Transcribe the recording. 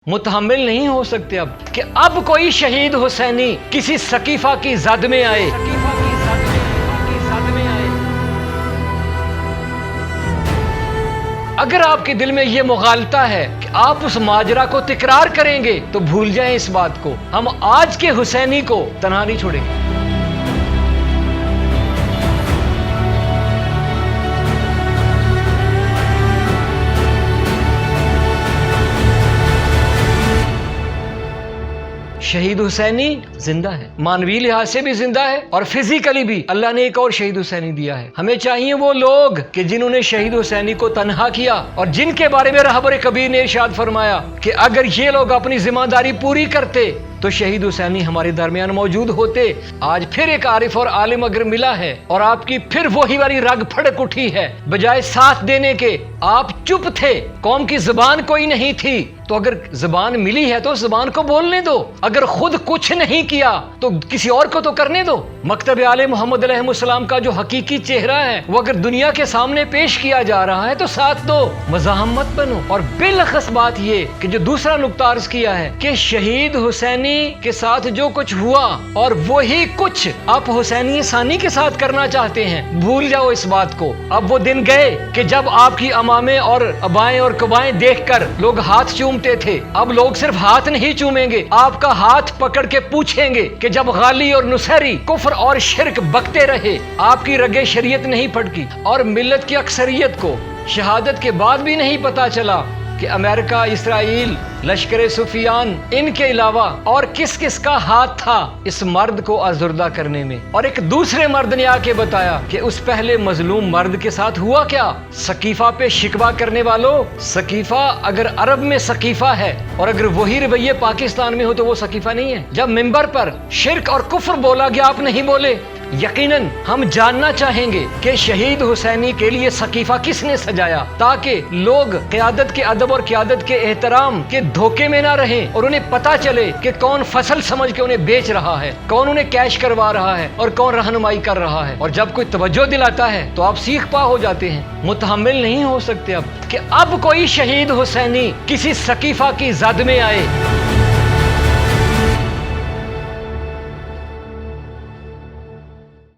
متحمل نہیں ہو سکتے اب کہ اب کوئی شہید حسینی کسی سقیفہ کی زد میں آئے۔ اگر آپ کے دل میں یہ مغالطہ ہے کہ آپ اس ماجرا کو تکرار کریں گے تو بھول جائیں اس بات کو، ہم آج کے حسینی کو تنہا نہیں چھوڑیں گے۔ شہید حسینی زندہ ہے، مانوی لحاظ سے بھی زندہ ہے اور فزیکلی بھی اللہ نے ایک اور شہید حسینی دیا ہے۔ ہمیں چاہیے وہ لوگ کہ جنہوں نے شہید حسینی کو تنہا کیا اور جن کے بارے میں رہبر کبیر نے ارشاد فرمایا کہ اگر یہ لوگ اپنی ذمہ داری پوری کرتے تو شہید حسینی ہمارے درمیان موجود ہوتے۔ آج پھر ایک عارف اور عالم اگر ملا ہے اور آپ کی پھر وہی والی رگ پھڑک اٹھی ہے، بجائے ساتھ دینے کے آپ چپ تھے، قوم کی زبان کوئی نہیں تھی، تو اگر زبان ملی ہے تو زبان کو بولنے دو، اگر خود کچھ نہیں کیا تو کسی اور کو تو کرنے دو۔ مکتب آل محمد علیہ السلام کا جو حقیقی چہرہ ہے وہ اگر دنیا کے سامنے پیش کیا جا رہا ہے تو ساتھ دو، مزاحم مت بنو۔ اور بالاخص بات یہ کہ جو دوسرا نقطہ عرض کیا ہے کہ شہید حسینی کے ساتھ جو کچھ ہوا اور وہی کچھ آپ حسینی ثانی کے ساتھ کرنا چاہتے ہیں، بھول جاؤ اس بات کو۔ اب وہ دن گئے کہ جب آپ کی امامیں اور ابائیں اور قبائیں دیکھ کر لوگ ہاتھ چومتے تھے، اب لوگ صرف ہاتھ نہیں چومیں گے، آپ کا ہاتھ پکڑ کے پوچھیں گے کہ جب غالی اور نصیری کفر اور شرک بکتے رہے، آپ کی رگے شریعت نہیں پھٹکی اور ملت کی اکثریت کو شہادت کے بعد بھی نہیں پتا چلا کہ امریکہ، اسرائیل، لشکر سفیان، ان کے علاوہ اور کس کس کا ہاتھ تھا اس مرد کو آزردہ کرنے میں۔ اور ایک دوسرے مرد نے آ کے بتایا کہ اس پہلے مظلوم مرد کے ساتھ ہوا کیا۔ سقیفہ پہ شکوہ کرنے والوں، سقیفہ اگر عرب میں سقیفہ ہے اور اگر وہی رویے پاکستان میں ہو تو وہ سقیفہ نہیں ہے۔ جب منبر پر شرک اور کفر بولا گیا آپ نہیں بولے۔ یقیناً ہم جاننا چاہیں گے کہ شہید حسینی کے لیے سقیفہ کس نے سجایا، تاکہ لوگ قیادت کے ادب اور قیادت کے احترام کے دھوکے میں نہ رہیں اور انہیں پتا چلے کہ کون فصل سمجھ کے انہیں بیچ رہا ہے، کون انہیں کیش کروا رہا ہے اور کون رہنمائی کر رہا ہے۔ اور جب کوئی توجہ دلاتا ہے تو آپ سیکھ پا ہو جاتے ہیں۔ متحمل نہیں ہو سکتے اب کہ اب کوئی شہید حسینی کسی سقیفہ کی زد میں آئے۔